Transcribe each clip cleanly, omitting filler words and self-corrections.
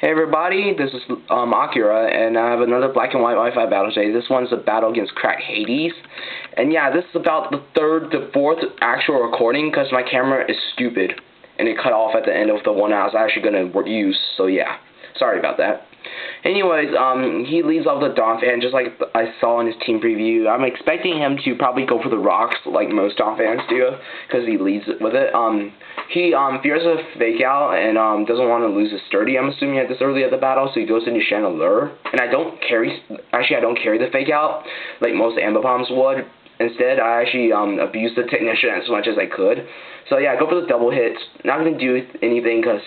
Hey everybody, this is Akira, and I have another black and white Wi-Fi battle today. This one's a battle against crackedhades. And yeah, this is about the third to fourth actual recording because my camera is stupid. And it cut off at the end of the one I was actually going to use, so yeah. Sorry about that. Anyways, he leads off the Donphan just like I saw in his team preview. I'm expecting him to probably go for the rocks like most Donphans do, because he leads with it. He fears a fake out and doesn't want to lose his sturdy, I'm assuming, at this early of the battle, so he goes into Chandelier. And I don't carry the fake out like most Ambipoms would. Instead, I actually abused the technician as much as I could. So yeah, go for the double hits. Not going to do anything because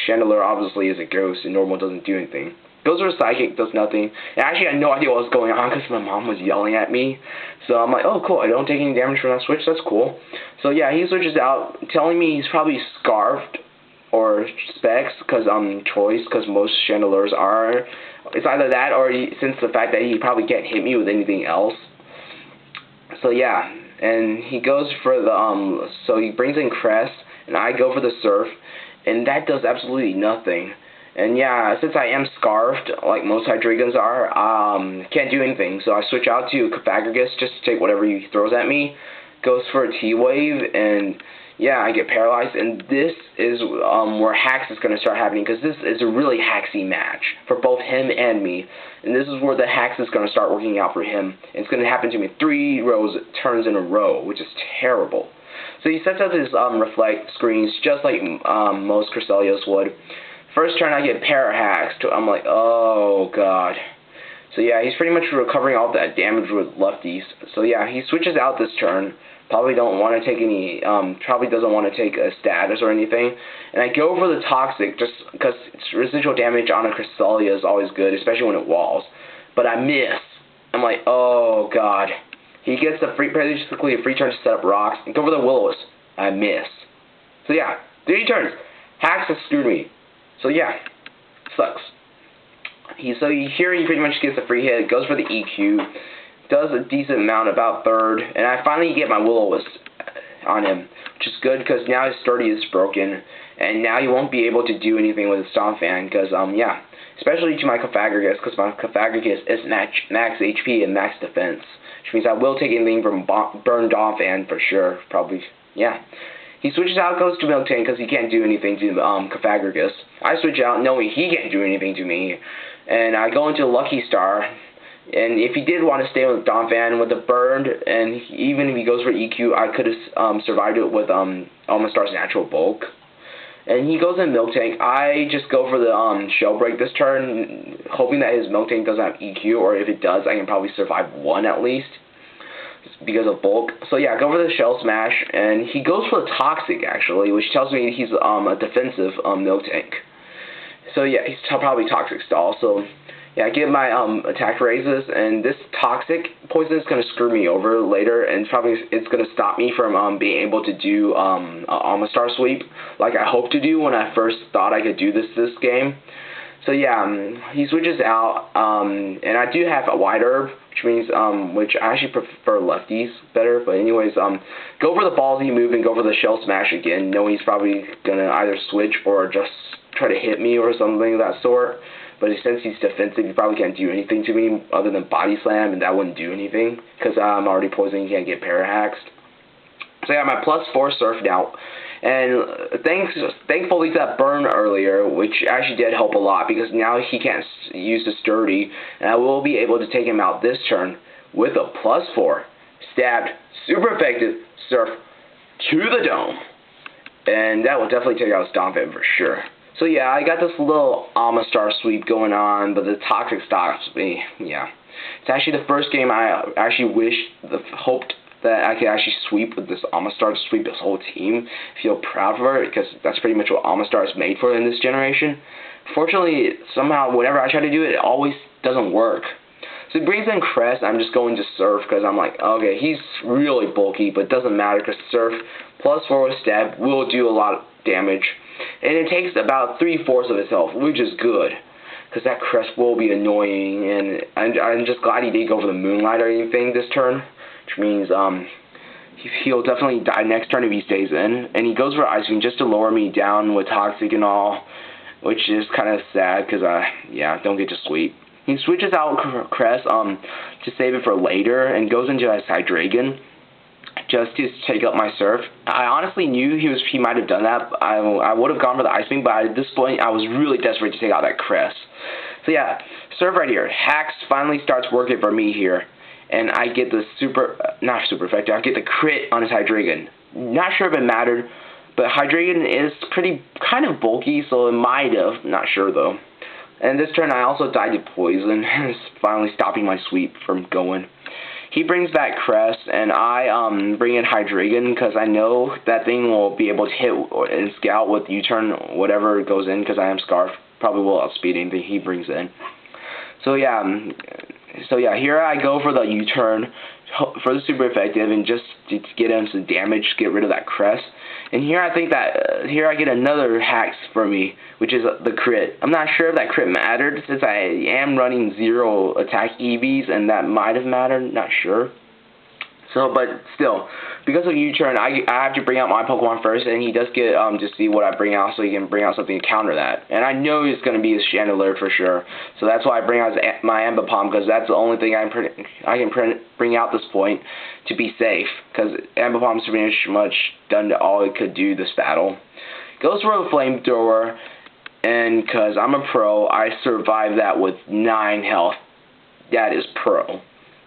Chandelier obviously is a ghost and normal doesn't do anything. Goes for a psychic, does nothing. And actually, I had no idea what was going on because my mom was yelling at me. So I'm like, oh cool, I don't take any damage from that switch, that's cool. So yeah, he switches out, telling me he's probably scarfed or specs because choice, because most Chandeliers are. It's either that or since the fact that he probably can't hit me with anything else. So yeah, and he goes for the, so he brings in Crest, and I go for the Surf, and that does absolutely nothing. And yeah, since I am scarfed, like most Hydreigans are, can't do anything. So I switch out to Crackedhades just to take whatever he throws at me. Goes for a T-Wave, and yeah, I get paralyzed. And this is where hacks is going to start happening, because this is a really hacksy match for both him and me. And this is where the hacks is going to start working out for him. And it's going to happen to me 3 turns in a row, which is terrible. So he sets up his reflect screens just like most Crackedhades would. First turn I get para-hacked. I'm like, oh god. So yeah, he's pretty much recovering all that damage with lefties. So yeah, he switches out this turn. Probably don't want to take any, probably doesn't want to take a status or anything. And I go for the Toxic just because residual damage on a Cresselia is always good, especially when it walls. But I miss. I'm like, oh god. He gets basically a free turn to set up rocks. And go for the Willows. I miss. So yeah, 3 turns. Hacks has screwed me. So yeah, sucks. Here he pretty much gets a free hit, goes for the EQ, does a decent amount, about third, and I finally get my Will-O-Wisp on him, which is good because now his sturdy is broken, and now he won't be able to do anything with his Donphan, because, yeah, especially to my Crackedhades, because my Crackedhades is max HP and max defense, which means I will take anything from Burn Donphan for sure, probably, yeah. He switches out, goes to Milk Tank because he can't do anything to Crackedhades. I switch out knowing he can't do anything to me. And I go into Lucky Star. And if he did want to stay with Donphan with the Burned, and even if he goes for EQ, I could have survived it with Almastar's Natural Bulk. And he goes in Milk Tank. I just go for the Shell Break this turn, hoping that his Milk Tank doesn't have EQ, or if it does, I can probably survive 1 at least, because of bulk. So yeah, go for the Shell Smash, and he goes for the Toxic actually, which tells me he's a defensive Milk Tank. So yeah, he's probably Toxic Stall. So yeah, I get my attack raises, and this Toxic poison is gonna screw me over later, and it's gonna stop me from being able to do Almastar sweep like I hoped to do when I first thought I could do this game. So yeah, he switches out, and I do have a Wide Herb, which means, which I actually prefer lefties better, but anyways, go for the ballsy move and go for the Shell Smash again, knowing he's probably gonna either switch or just try to hit me or something of that sort. But since he's defensive, he probably can't do anything to me other than Body Slam, and that wouldn't do anything, because I'm already poisoned, he can't get para-hacks. So yeah, my +4 Surf now. And thankfully to that burn earlier, which actually did help a lot, because now he can't use the sturdy, and I will be able to take him out this turn with a +4. Stabbed, super effective, Surf to the dome. And that will definitely take out his Donphan for sure. So yeah, I got this little Almastar sweep going on, but the Toxic stops me, yeah. It's actually the first game I actually hoped that I could actually sweep with this Almastar, to sweep this whole team. Feel proud for it, because that's pretty much what Almastar is made for in this generation. Fortunately, somehow, whenever I try to do it, it always doesn't work. So he brings in Crest, I'm just going to Surf, because I'm like, okay, he's really bulky, but it doesn't matter, because Surf +4 with Stab will do a lot of damage. And it takes about 3/4 of his health, which is good, because that Crest will be annoying, and I'm just glad he didn't go for the Moonlight or anything this turn. Which means he'll definitely die next turn if he stays in. And he goes for Ice Beam just to lower me down with Toxic and all. which is kind of sad because yeah, don't get to sweep. He switches out Crest to save it for later and goes into his Hydreigon just to take up my Surf. I honestly knew he might have done that. I would have gone for the Ice Beam, but at this point I was really desperate to take out that Crest. So yeah, Surf right here. Hacks finally starts working for me here, and I get the not super effective. I get the crit on his Hydreigon. Not sure if it mattered, but Hydreigon is kind of bulky, so it might have. Not sure though. And this turn I also died to Poison, finally stopping my sweep from going. He brings back Crest, and I bring in Hydreigon because I know that thing will be able to hit and Scout with U-turn, whatever goes in, because I am Scarf. Probably will outspeed anything he brings in. So yeah, here I go for the U-turn for the super effective, and just to get him some damage, get rid of that Crest. And here I think that here I get another hacks for me, which is the crit. I'm not sure if that crit mattered since I am running 0 attack EVs, and that might have mattered. Not sure. So, but still, because of U-turn, I have to bring out my Pokemon first, and he does get to see what I bring out, so he can bring out something to counter that. And I know it's going to be his Chandelure for sure, so that's why I bring out my Ambipom, because that's the only thing I can bring out this point to be safe, because Ambipom's pretty much done all it could do this battle. Goes for a Flamethrower, and because I'm a pro, I survived that with 9 health. That is pro.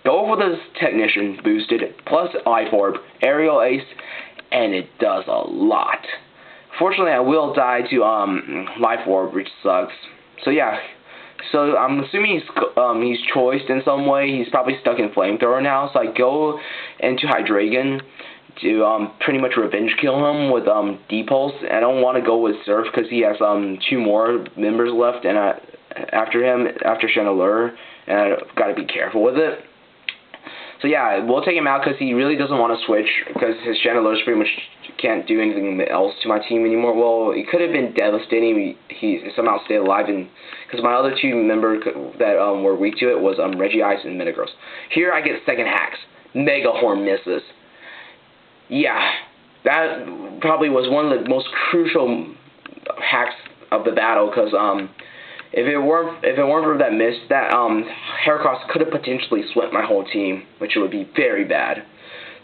Go for this Technician boosted, plus Life Orb, Aerial Ace, and it does a lot. Fortunately, I will die to Life Orb, which sucks. So yeah, so I'm assuming he's choiced in some way. He's probably stuck in Flamethrower now. So I go into Hydreigon to pretty much revenge kill him with D-Pulse. I don't want to go with Surf because he has 2 more members left, and after Chandelure, and I've got to be careful with it. So yeah, we'll take him out because he really doesn't want to switch because his Chandelure pretty much can't do anything else to my team anymore. Well, it could have been devastating. He somehow stayed alive, and because my other 2 members that were weak to it was Regice and Metagross. Here I get second hacks. Mega Horn misses. Yeah, that probably was one of the most crucial hacks of the battle because if it weren't for that miss, that Heracross could have potentially swept my whole team, which would be very bad.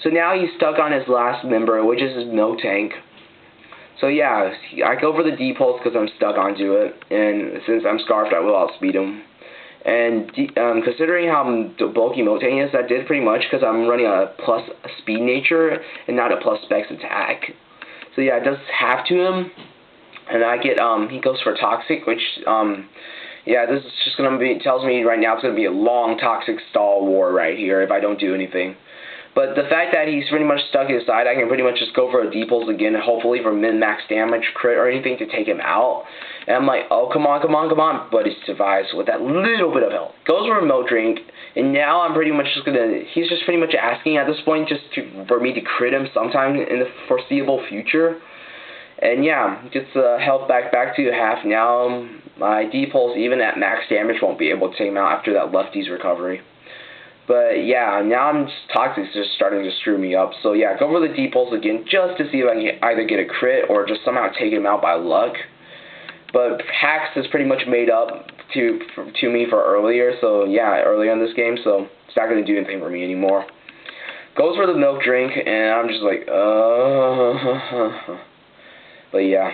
So now he's stuck on his last member, which is his Miltank. So yeah, I go for the D-Pulse because I'm stuck onto it, and since I'm Scarfed, I will outspeed him. And considering how bulky Miltank is, that did pretty much because I'm running a plus speed nature and not a plus specs attack. So yeah, it does half to him. And I get, he goes for Toxic, which, yeah, this is just going to be, tells me right now it's going to be a long Toxic stall war right here if I don't do anything. But the fact that he's pretty much stuck inside, I can pretty much just go for a D-Pulse again, hopefully for min-max damage, crit, or anything to take him out. And I'm like, oh, come on, but he survives with that little bit of health. Goes for a Milk Drink, and now I'm pretty much just going to, he's just pretty much asking at this point just for me to crit him sometime in the foreseeable future. And yeah, gets health back to half. Now my D-Pulse, even at max damage, won't be able to take him out after that lefty's recovery. But yeah, now I'm just Toxic's just starting to screw me up. So yeah, go for the D-Pulse again just to see if I can either get a crit or just somehow take him out by luck. But Hacks is pretty much made up to me for earlier. So yeah, earlier in this game. So it's not going to do anything for me anymore. Goes for the Milk Drink, and I'm just like, But yeah,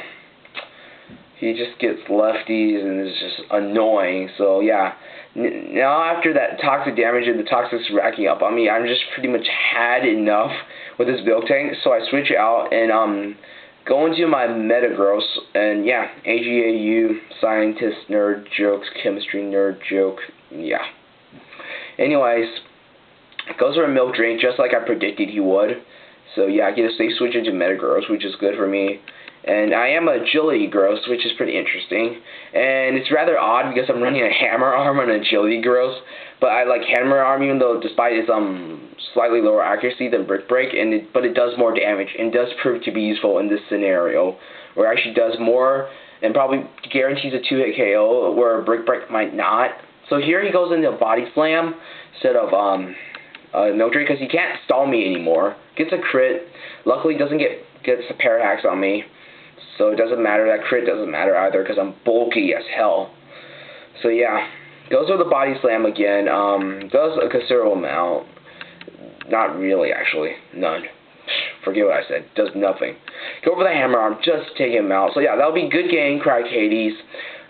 he just gets lefties and it's just annoying. So yeah, now after that toxic damage and the Toxic's racking up on me, I'm just pretty much had enough with this Miltank. So I switch out and go into my Metagross, and yeah, AGAU, scientist nerd jokes, chemistry nerd joke, yeah. Anyways, goes for a Milk Drink just like I predicted he would. So yeah, I get a safe switch into Metagross, which is good for me. And I am Agility Gross, which is pretty interesting. And it's rather odd because I'm running a Hammer Arm on Agility Gross. But I like Hammer Arm even though despite its slightly lower accuracy than Brick Break, but it does more damage and does prove to be useful in this scenario. Where it actually does more and probably guarantees a 2-hit KO where Brick Break might not. So here he goes into Body Slam instead of Milk Drink because he can't stall me anymore. Gets a crit. Luckily doesn't gets a pair of hacks on me. So it doesn't matter. That crit doesn't matter either because I'm bulky as hell. So yeah, goes for the body slam again. Does a considerable amount. Not really, actually. None. Forget what I said. Does nothing. Go for the hammer arm. Just take him out. So yeah, that'll be good game, crackedhades.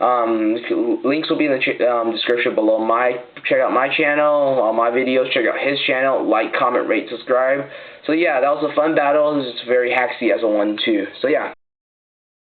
Links will be in the description below. Check out my channel, all my videos. Check out his channel. Like, comment, rate, subscribe. So yeah, that was a fun battle. It was very hacksy as a 1-2. So yeah.